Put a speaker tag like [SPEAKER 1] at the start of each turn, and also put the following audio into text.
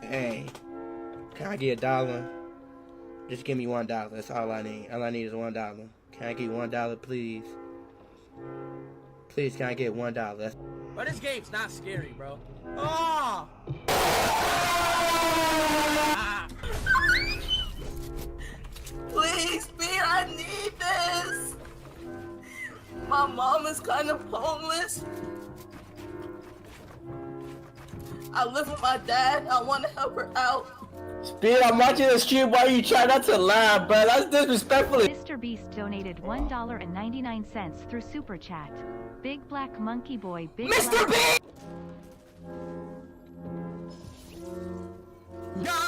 [SPEAKER 1] Hey, can I get $1? Just give me $1. That's all I need. All I need is $1. Can I get $1, please? Please, can I get $1?
[SPEAKER 2] But this game's not scary, bro. Oh!
[SPEAKER 3] Please, Speed, I need this. My mom is kind of homeless. I live with my dad. I want to help her out.
[SPEAKER 4] Speed, I'm watching the stream while you try not to laugh, bro. That's disrespectful.
[SPEAKER 5] Mr. Beast donated $1.99 through Super Chat. Big Black Monkey Boy,
[SPEAKER 4] Mr. Beast!
[SPEAKER 2] God!